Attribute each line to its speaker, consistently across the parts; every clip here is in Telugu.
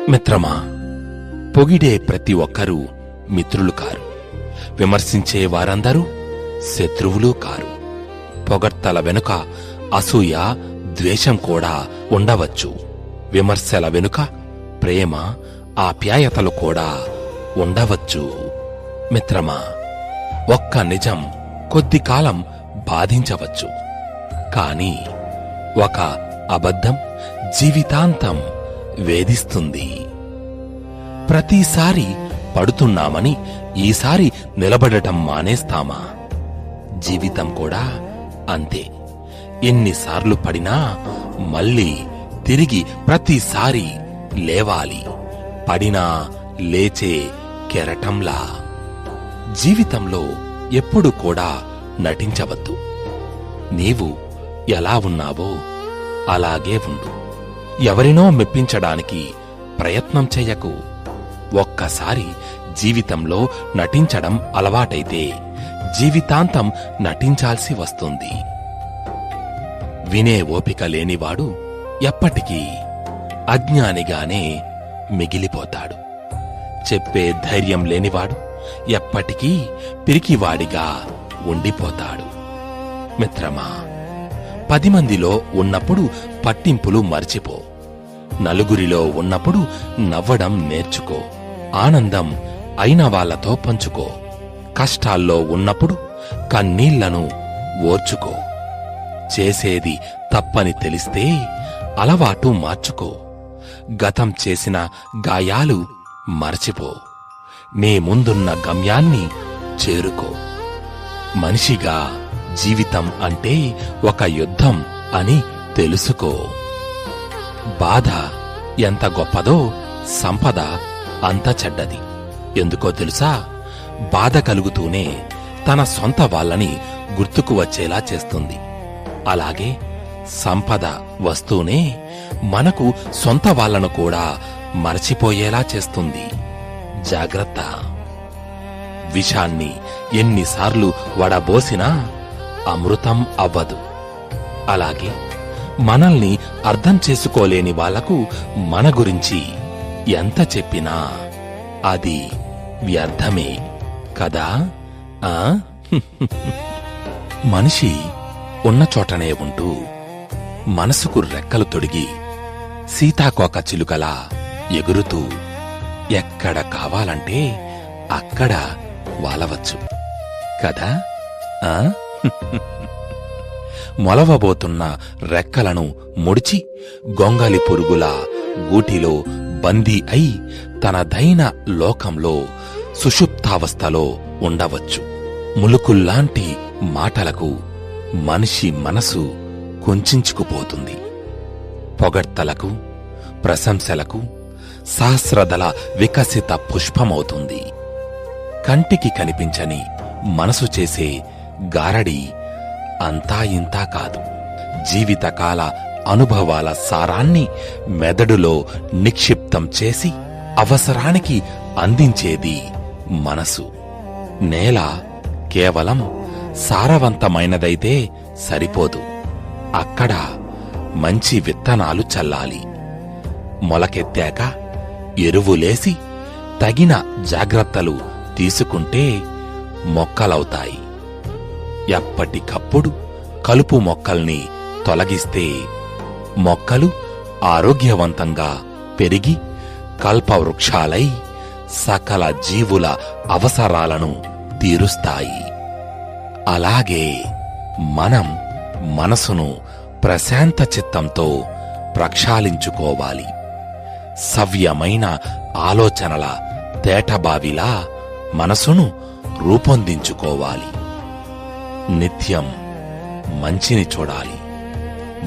Speaker 1: మిత్రమా, పొగిడే ప్రతి ఒక్కరూ మిత్రులు కారు. విమర్శించే వారందరూ శత్రువులు కారు. పొగడ్తల వెనుక అసూయ, ద్వేషం కూడా ఉండవచ్చు. విమర్శల వెనుక ప్రేమ, ఆప్యాయతలు కూడా ఉండవచ్చు. మిత్రమా, ఒక్క నిజం కొద్ది కాలం బాధించవచ్చు, కాని ఒక అబద్ధం జీవితాంతం వేధిస్తుంది. ప్రతిసారి పడుతున్నామని ఈసారి నిలబడటం మానేస్తామా? జీవితం కూడా అంతే. ఎన్నిసార్లు పడినా మళ్ళీ తిరిగి ప్రతిసారి లేవాలి. పడినా లేచే కెరటంలా. జీవితంలో ఎప్పుడు కూడా నటించవద్దు. నీవు ఎలా ఉన్నావో అలాగే ఉండు. ఎవరినో మెప్పించడానికి ప్రయత్నం చెయ్యకు. ఒక్కసారి జీవితంలో నటించడం అలవాటైతే జీవితాంతం నటించాల్సి వస్తుంది. వినే ఓపిక లేనివాడు ఎప్పటికీ అజ్ఞానిగానే మిగిలిపోతాడు. చెప్పే ధైర్యం లేనివాడు ఎప్పటికీ పిరికివాడిగా ఉండిపోతాడు. మిత్రమా, 10 మందిలో ఉన్నప్పుడు పట్టింపులు మర్చిపో. నలుగురిలో ఉన్నప్పుడు నవ్వడం నేర్చుకో. ఆనందం అయిన వాళ్లతో పంచుకో. కష్టాల్లో ఉన్నప్పుడు కన్నీళ్లను ఓర్చుకో. చేసేది తప్పని తెలిస్తే అలవాటు మార్చుకో. గతం చేసిన గాయాలు మర్చిపో. నీ ముందున్న గమ్యాన్ని చేరుకో. మనిషిగా జీవితం అంటే ఒక యుద్ధం అని తెలుసుకో. బాధ ఎంత గొప్పదో సంపద అంత చెడ్డది. ఎందుకో తెలుసా? బాధ కలుగుతూనే తన సొంత వాళ్ళని గుర్తుకు వచ్చేలా చేస్తుంది. అలాగే సంపద వస్తూనే మనకు సొంత వాళ్లను కూడా మరచిపోయేలా చేస్తుంది. జాగ్రత్త. విషాన్ని ఎన్నిసార్లు వడబోసినా అమృతం అవ్వదు. అలాగే మనల్ని అర్థం చేసుకోలేని వాళ్లకు మన గురించి ఎంత చెప్పినా అది వ్యర్థమే కదా. మనిషి ఉన్న చోటనే ఉంటూ మనసుకు రెక్కలు తొడిగి సీతాకోక చిలుకలా ఎగురుతూ ఎక్కడ కావాలంటే అక్కడ వాలవచ్చు కదా. మొలవబోతున్న రెక్కలను ముడిచి గొంగలి పురుగుల గూటిలో బందీ అయి తనదైన లోకంలో సుషుప్తావస్థలో ఉండవచ్చు. ములుకుల్లాంటి మాటలకు మనిషి మనసు కుంచుకుపోతుంది. పొగడ్తలకు, ప్రశంసలకు సహస్రదళ వికసిత పుష్పమవుతుంది. కంటికి కనిపించని మనసు చేసే గారడి అంతా ఇంతా కాదు. జీవితకాల అనుభవాల సారాన్ని మెదడులో నిక్షిప్తం చేసి అవసరానికి అందించేది మనసు. నేల కేవలం సారవంతమైనదైతే సరిపోదు. అక్కడ మంచి విత్తనాలు చల్లాలి. మొలకెత్తాక ఎరువులేసి తగిన జాగ్రత్తలు తీసుకుంటే మొక్కలవుతాయి. ఎప్పటికప్పుడు కలుపు మొక్కల్ని తొలగిస్తే మొక్కలు ఆరోగ్యవంతంగా పెరిగి కల్పవృక్షాలై సకల జీవుల అవసరాలను తీరుస్తాయి. అలాగే మనం మనసును ప్రశాంత చిత్తంతో ప్రక్షాళించుకోవాలి. సవ్యమైన ఆలోచనల తేటబావిలా మనసును రూపొందించుకోవాలి. నిత్యం మంచిని చూడాలి,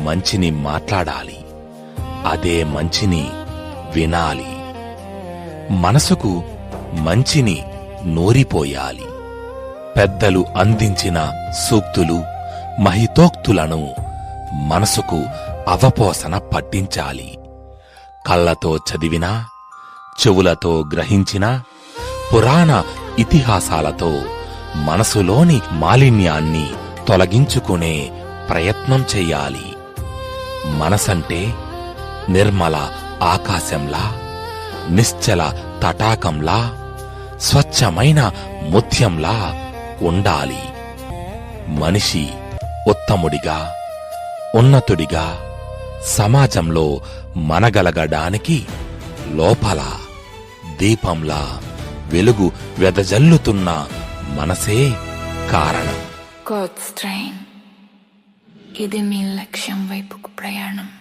Speaker 1: మంచిని మాట్లాడాలి, అదే మంచిని వినాలి. మనసుకు మంచిని నూరిపోయాలి. పెద్దలు అందించిన సూక్తులు, మహితోక్తులను మనసుకు అవపోసన పట్టించాలి. కళ్ళతో చదివినా, చెవులతో గ్రహించినా, పురాణ ఇతిహాసాలతో మనసులోని మాలిన్యాన్ని తొలగించుకునే ప్రయత్నం చెయ్యాలి. మనసంటే నిర్మల ఆకాశంలా, నిశ్చల తటాకంలా స్వచ్ఛమైన ముత్యంలా ఉండాలి. మనిషి ఉత్తముడిగా, ఉన్నతుడిగా సమాజంలో మనగలగడానికి లోపల దీపంలా వెలుగు వెదజల్లుతున్న మనసే కారణం.
Speaker 2: God's train. ఇది మీ లక్ష్యం వైపుకు ప్రయాణం.